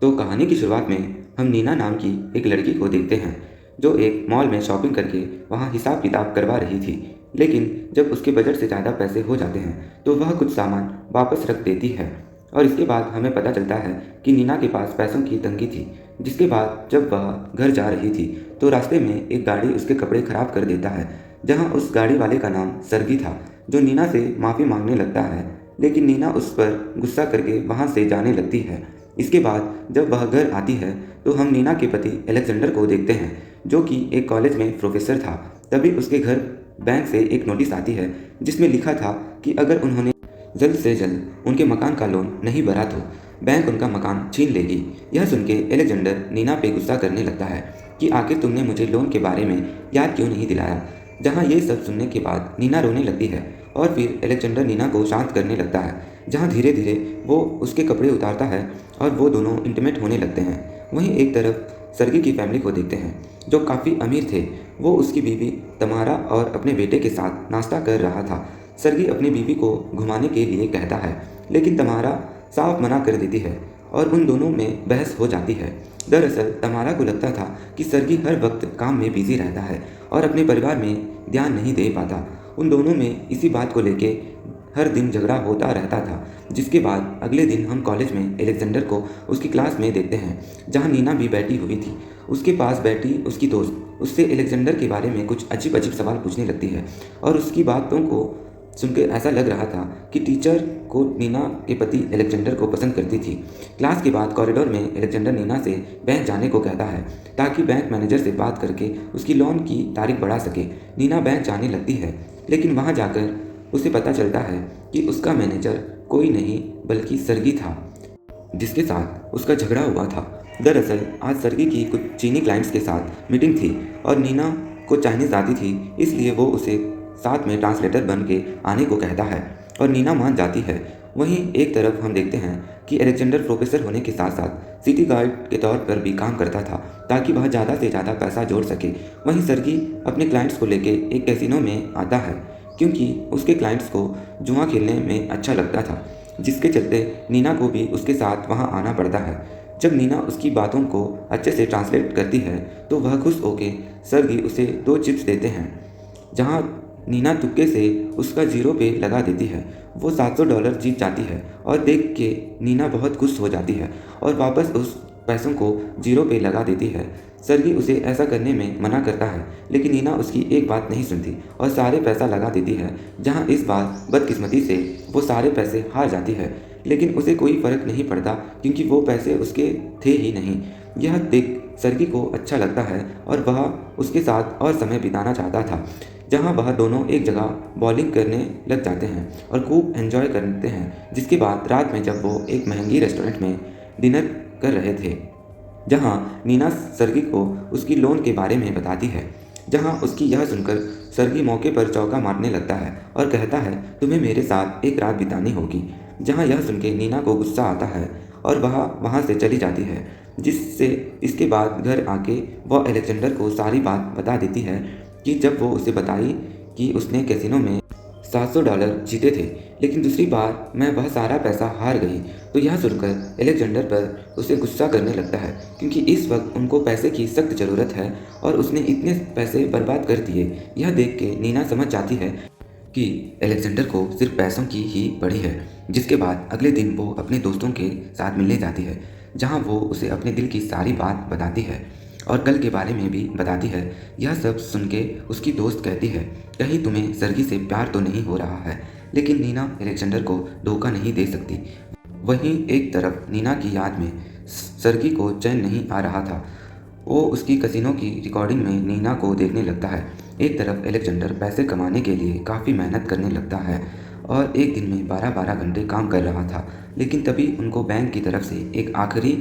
तो कहानी की शुरुआत में हम नीना नाम की एक लड़की को देखते हैं जो एक मॉल में शॉपिंग करके वहाँ हिसाब किताब करवा रही थी। लेकिन जब उसके बजट से ज़्यादा पैसे हो जाते हैं तो वह कुछ सामान वापस रख देती है। और इसके बाद हमें पता चलता है कि नीना के पास पैसों की तंगी थी। जिसके बाद जब वह घर जा रही थी तो रास्ते में एक गाड़ी उसके कपड़े खराब कर देता है, जहाँ उस गाड़ी वाले का नाम सरगी था, जो नीना से माफ़ी मांगने लगता है। लेकिन नीना उस पर गुस्सा करके वहाँ से जाने लगती है। इसके बाद जब वह घर आती है तो हम नीना के पति अलेक्जेंडर को देखते हैं, जो कि एक कॉलेज में प्रोफेसर था। तभी उसके घर बैंक से एक नोटिस आती है जिसमें लिखा था कि अगर उन्होंने जल्द से जल्द उनके मकान का लोन नहीं भरा तो बैंक उनका मकान छीन लेगी। यह सुन के अलेक्जेंडर नीना पे गुस्सा करने लगता है कि आखिर तुमने मुझे लोन के बारे में याद क्यों नहीं दिलाया। जहाँ ये सब सुनने के बाद नीना रोने लगती है और फिर अलेक्जेंडर नीना को शांत करने लगता है, जहाँ धीरे धीरे वो उसके कपड़े उतारता है और वो दोनों इंटीमेट होने लगते हैं। वहीं एक तरफ सर्गी की फैमिली को देखते हैं, जो काफ़ी अमीर थे। वो उसकी बीवी तमारा और अपने बेटे के साथ नाश्ता कर रहा था। सर्गी अपनी बीवी को घुमाने के लिए कहता है, लेकिन तमारा साफ मना कर देती है और उन दोनों में बहस हो जाती है। दरअसल तमारा को लगता था कि सर्गी हर वक्त काम में बिजी रहता है और अपने परिवार में ध्यान नहीं दे पाता। उन दोनों में इसी बात को लेके हर दिन झगड़ा होता रहता था। जिसके बाद अगले दिन हम कॉलेज में अलेक्जेंडर को उसकी क्लास में देखते हैं, जहाँ नीना भी बैठी हुई थी। उसके पास बैठी उसकी दोस्त उससे अलेक्जेंडर के बारे में कुछ अजीब अजीब सवाल पूछने लगती है और उसकी बातों को सुनकर ऐसा लग रहा था कि टीचर को नीना के पति अलेक्जेंडर को पसंद करती थी। क्लास के बाद कॉरिडोर में अलेक्जेंडर नीना से बैंक जाने को कहता है ताकि बैंक मैनेजर से बात करके उसकी लोन की तारीख बढ़ा सके। नीना बैंक जाने लगती है, लेकिन वहाँ जाकर उसे पता चलता है कि उसका मैनेजर कोई नहीं बल्कि सर्गी था, जिसके साथ उसका झगड़ा हुआ था। दरअसल आज सर्गी की कुछ चीनी क्लाइंट्स के साथ मीटिंग थी और नीना को चाइनीज़ आती थी, इसलिए वो उसे साथ में ट्रांसलेटर बन के आने को कहता है और नीना मान जाती है। वहीं एक तरफ हम देखते हैं कि अलेक्जेंडर प्रोफेसर होने के साथ साथ सिटी गार्ड के तौर पर भी काम करता था ताकि वह ज़्यादा से ज़्यादा पैसा जोड़ सके। वहीं सर्गी अपने क्लाइंट्स को लेके एक कैसीनो में आता है, क्योंकि उसके क्लाइंट्स को जुआ खेलने में अच्छा लगता था, जिसके चलते नीना को भी उसके साथ वहाँ आना पड़ता है। जब नीना उसकी बातों को अच्छे से ट्रांसलेट करती है तो वह खुश होकर सर्गी उसे 2 चिप्स देते हैं, जहाँ नीना तुक्के से उसका जीरो पे लगा देती है। वो $700 जीत जाती है और देख के नीना बहुत खुश हो जाती है और वापस उस पैसों को जीरो पे लगा देती है। सर्गी उसे ऐसा करने में मना करता है, लेकिन नीना उसकी एक बात नहीं सुनती और सारे पैसा लगा देती है, जहाँ इस बार बदकिस्मती से वो सारे पैसे हार जाती है। लेकिन उसे कोई फ़र्क नहीं पड़ता क्योंकि वो पैसे उसके थे ही नहीं। यह देख सर्गी को अच्छा लगता है और वह उसके साथ और समय बिताना चाहता था, जहाँ वह दोनों एक जगह बॉलिंग करने लग जाते हैं और खूब एंजॉय करते हैं। जिसके बाद रात में जब वो एक महंगी रेस्टोरेंट में डिनर कर रहे थे, जहाँ नीना सर्गी को उसकी लोन के बारे में बताती है, जहाँ उसकी यह सुनकर सर्गी मौके पर चौका मारने लगता है और कहता है तुम्हें मेरे साथ एक रात बितानी होगी। जहाँ यह सुन के नीना को गुस्सा आता है और वह वहाँ से चली जाती है, जिससे इसके बाद घर आके वह अलेक्जेंडर को सारी बात बता देती है कि जब वो उसे बताई कि उसने कैसीनो में $700 जीते थे, लेकिन दूसरी बार मैं वह सारा पैसा हार गई। तो यह सुनकर अलेक्जेंडर पर उसे गुस्सा करने लगता है, क्योंकि इस वक्त उनको पैसे की सख्त ज़रूरत है और उसने इतने पैसे बर्बाद कर दिए। यह देख के नीना समझ जाती है कि अलेक्जेंडर को सिर्फ पैसों की ही पड़ी है। जिसके बाद अगले दिन वो अपने दोस्तों के साथ मिलने जाती है, जहाँ वो उसे अपने दिल की सारी बात बताती है और कल के बारे में भी बताती है। यह सब सुन के उसकी दोस्त कहती है कहीं तुम्हें सर्गी से प्यार तो नहीं हो रहा है, लेकिन नीना अलेक्जेंडर को धोखा नहीं दे सकती। वहीं एक तरफ नीना की याद में सर्गी को चैन नहीं आ रहा था। वो उसकी कसिनो की रिकॉर्डिंग में नीना को देखने लगता है। एक तरफ अलेक्जेंडर पैसे कमाने के लिए काफ़ी मेहनत करने लगता है और एक दिन में 12-12 घंटे काम कर रहा था, लेकिन तभी उनको बैंक की तरफ से एक आखिरी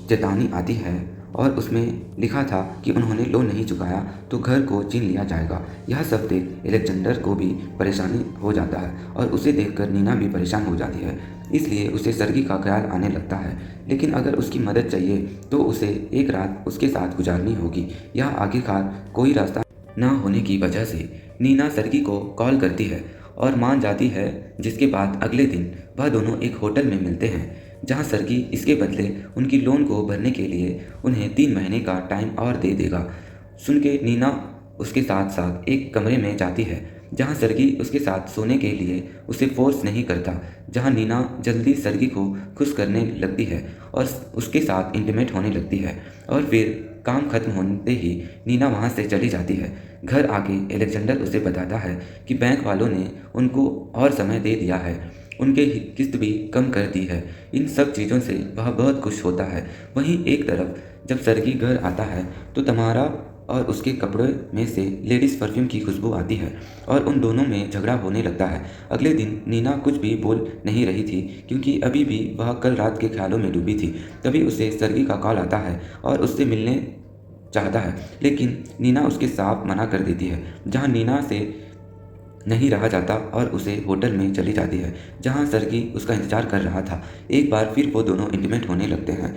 चेतावनी आती है और उसमें लिखा था कि उन्होंने लोन नहीं चुकाया तो घर को छीन लिया जाएगा। यह सब देख अलेक्जेंडर को भी परेशानी हो जाता है और उसे देखकर नीना भी परेशान हो जाती है, इसलिए उसे सर्गी का ख्याल आने लगता है। लेकिन अगर उसकी मदद चाहिए तो उसे एक रात उसके साथ गुजारनी होगी। यह आखिरकार कोई रास्ता ना होने की वजह से नीना सर्गी को कॉल करती है और मान जाती है, जिसके बाद अगले दिन वह दोनों एक होटल में मिलते हैं जहां सर्गी इसके बदले उनकी लोन को भरने के लिए उन्हें 3 महीने का टाइम और दे देगा। सुन के नीना उसके साथ साथ एक कमरे में जाती है जहां सर्गी उसके साथ सोने के लिए उसे फोर्स नहीं करता, जहां नीना जल्दी सर्गी को खुश करने लगती है और उसके साथ इंटीमेट होने लगती है। और फिर काम खत्म होते ही नीना वहां से चली जाती है। घर आके एलेक्जेंडर उसे बताता है कि बैंक वालों ने उनको और समय दे दिया है, उनके किस्त भी कम कर दी है। इन सब चीज़ों से वह बहुत खुश होता है। वहीं एक तरफ जब सर्गी घर आता है तो तमारा और उसके कपड़े में से लेडीज़ परफ्यूम की खुशबू आती है और उन दोनों में झगड़ा होने लगता है। अगले दिन नीना कुछ भी बोल नहीं रही थी क्योंकि अभी भी वह कल रात के ख्यालों में डूबी थी। तभी उसे सर्गी का कॉल आता है और उससे मिलने चाहता है, लेकिन नीना उसके साफ मना कर देती है। जहाँ नीना से नहीं रहा जाता और उसे होटल में चली जाती है जहाँ सर्गी उसका इंतजार कर रहा था। एक बार फिर वो दोनों इंटीमेट होने लगते हैं।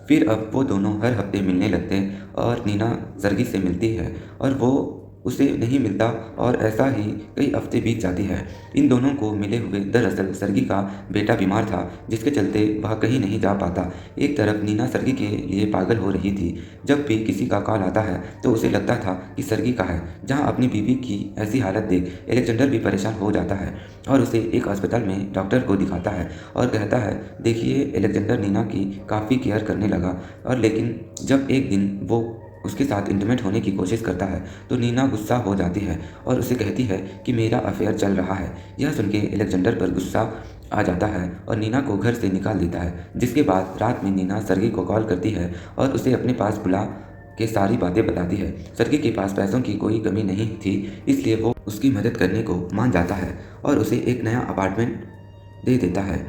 फिर अब वो दोनों हर हफ्ते मिलने लगते हैं और नीना सर्गी से मिलती है और वो उसे नहीं मिलता और ऐसा ही कई हफ्ते बीत जाती है। इन दोनों को मिले हुए दरअसल सर्गी का बेटा बीमार था, जिसके चलते वह कहीं नहीं जा पाता। एक तरफ नीना सर्गी के लिए पागल हो रही थी। जब भी किसी का कॉल आता है तो उसे लगता था कि सर्गी का है। जहाँ अपनी बीवी की ऐसी हालत देख एलेक्जेंडर भी परेशान हो जाता है और उसे एक अस्पताल में डॉक्टर को दिखाता है और कहता है, देखिए एलेक्जेंडर नीना की काफ़ी केयर करने लगा। और लेकिन जब एक दिन वो उसके साथ इंटीमेट होने की कोशिश करता है तो नीना गुस्सा हो जाती है और उसे कहती है कि मेरा अफेयर चल रहा है। यह सुन के एलेक्जेंडर पर गुस्सा आ जाता है और नीना को घर से निकाल देता है। जिसके बाद रात में नीना सर्गी को कॉल करती है और उसे अपने पास बुला के सारी बातें बताती है। सर्गी के पास पैसों की कोई कमी नहीं थी, इसलिए वो उसकी मदद करने को मान जाता है और उसे एक नया अपार्टमेंट दे देता है।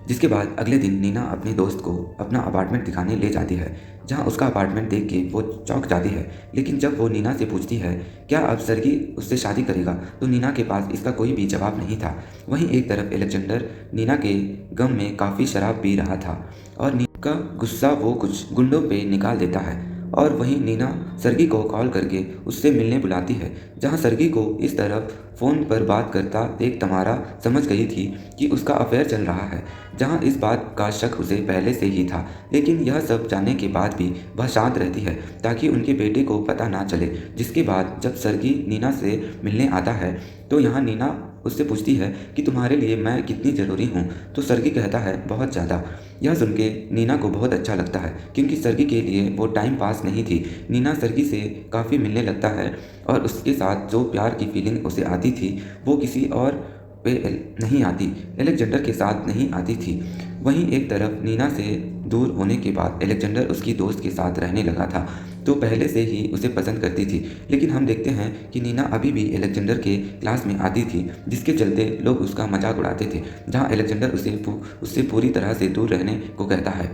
जिसके बाद अगले दिन नीना अपने दोस्त को अपना अपार्टमेंट दिखाने ले जाती है, जहां उसका अपार्टमेंट देख के वो चौंक जाती है। लेकिन जब वो नीना से पूछती है क्या अब सर्गी उससे शादी करेगा, तो नीना के पास इसका कोई भी जवाब नहीं था। वहीं एक तरफ एलेक्जेंडर नीना के गम में काफ़ी शराब पी रहा था और नीना का गुस्सा वो कुछ गुंडों पे निकाल देता है। और वहीं नीना सर्गी को कॉल करके उससे मिलने बुलाती है, जहां सर्गी को इस तरफ फ़ोन पर बात करता देख तमारा समझ गई थी कि उसका अफेयर चल रहा है, जहां इस बात का शक उसे पहले से ही था। लेकिन यह सब जानने के बाद भी वह शांत रहती है ताकि उनके बेटे को पता ना चले। जिसके बाद जब सर्गी नीना से मिलने आता है तो यहाँ नीना उससे पूछती है कि तुम्हारे लिए मैं कितनी ज़रूरी हूँ, तो सर्गी कहता है बहुत ज़्यादा। यह सुन के नीना को बहुत अच्छा लगता है क्योंकि सर्गी के लिए वो टाइम पास नहीं थी। नीना सर्गी से काफ़ी मिलने लगता है और उसके साथ जो प्यार की फीलिंग उसे आती थी वो किसी और पे नहीं आती, एलेक्जेंडर के साथ नहीं आती थी। वहीं एक तरफ नीना से दूर होने के बाद एलेक्जेंडर उसकी दोस्त के साथ रहने लगा था, तो पहले से ही उसे पसंद करती थी। लेकिन हम देखते हैं कि नीना अभी भी एलेक्जेंडर के क्लास में आती थी, जिसके चलते लोग उसका मजाक उड़ाते थे। जहां एलेक्जेंडर उससे पूरी तरह से दूर रहने को कहता है।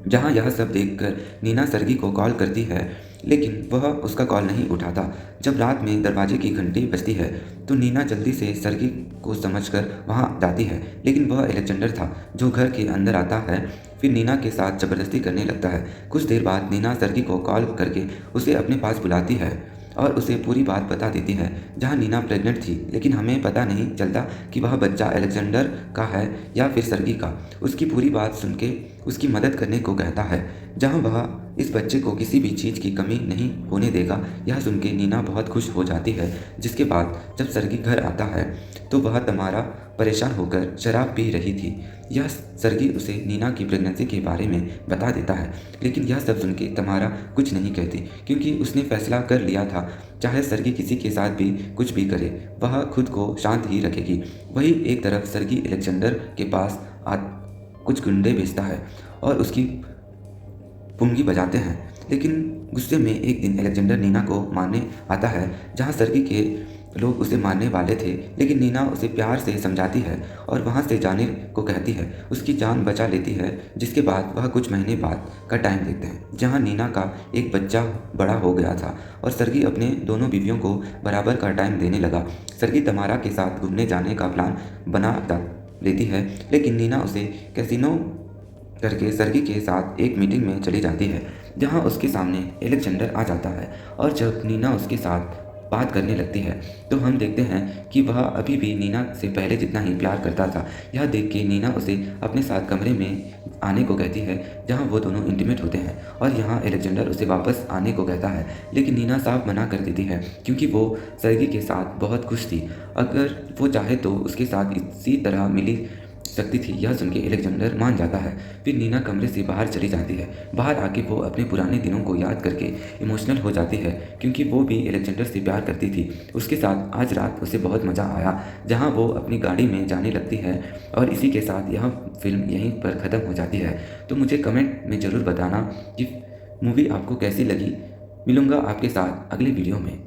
जहां यह सब देखकर नीना सर्गी को कॉल करती है, लेकिन वह उसका कॉल नहीं उठाता। जब रात में दरवाजे की घंटी बजती है तो नीना जल्दी से सर्गी को समझकर वहां जाती है, लेकिन वह एलेक्जेंडर था जो घर के अंदर आता है। फिर नीना के साथ ज़बरदस्ती करने लगता है। कुछ देर बाद नीना सर्गी को कॉल करके उसे अपने पास बुलाती है और उसे पूरी बात बता देती है। जहां नीना प्रेग्नेंट थी, लेकिन हमें पता नहीं चलता कि वह बच्चा एलेक्जेंडर का है या फिर सर्गी का। उसकी पूरी बात सुन के उसकी मदद करने को कहता है, जहां वह इस बच्चे को किसी भी चीज़ की कमी नहीं होने देगा। यह सुन के नीना बहुत खुश हो जाती है। जिसके बाद जब सर्गी घर आता है तो वह तमारा परेशान होकर शराब पी रही थी। यह सर्गी उसे नीना की प्रेगनेंसी के बारे में बता देता है, लेकिन यह सब सुन के तमारा कुछ नहीं कहती क्योंकि उसने फैसला कर लिया था, चाहे सर्गी किसी के साथ भी कुछ भी करे, वह खुद को शांत ही रखेगी। वहीं एक तरफ सर्गी एलेक्जेंडर के पास कुछ गुंडे भेजता है और उसकी पुंगी बजाते हैं। लेकिन गुस्से में एक दिन एलेक्जेंडर नीना को मारने आता है, जहां सर्गी के लोग उसे मारने वाले थे, लेकिन नीना उसे प्यार से समझाती है और वहां से जाने को कहती है। उसकी जान बचा लेती है। जिसके बाद वह कुछ महीने बाद का टाइम देखते हैं, जहां नीना का एक बच्चा बड़ा हो गया था और सर्गी अपने दोनों बीवियों को बराबर का टाइम देने लगा। सर्गी तमारा के साथ घूमने जाने का प्लान बना लेती है, लेकिन नीना उसे कैसीनो करके सर्गी के साथ एक मीटिंग में चली जाती है, जहां उसके सामने एलेक्जेंडर आ जाता है। और जब नीना उसके साथ बात करने लगती है तो हम देखते हैं कि वह अभी भी नीना से पहले जितना ही प्यार करता था। यह देख के नीना उसे अपने साथ कमरे में आने को कहती है जहाँ वो दोनों इंटीमेट होते हैं और यहाँ अलेक्जेंडर उसे वापस आने को कहता है, लेकिन नीना साफ मना कर देती है क्योंकि वो सर्गी के साथ बहुत खुश थी। अगर वो चाहे तो उसके साथ इसी तरह मिली सकती थी। यह सुन के अलेक्जेंडर मान जाता है। फिर नीना कमरे से बाहर चली जाती है। बाहर आके वो अपने पुराने दिनों को याद करके इमोशनल हो जाती है क्योंकि वो भी अलेक्जेंडर से प्यार करती थी। उसके साथ आज रात उसे बहुत मज़ा आया जहाँ वो अपनी गाड़ी में जाने लगती है और इसी के साथ यह फिल्म यहीं पर ख़त्म हो जाती है। तो मुझे कमेंट में ज़रूर बताना कि मूवी आपको कैसी लगी। मिलूँगा आपके साथ अगली वीडियो में।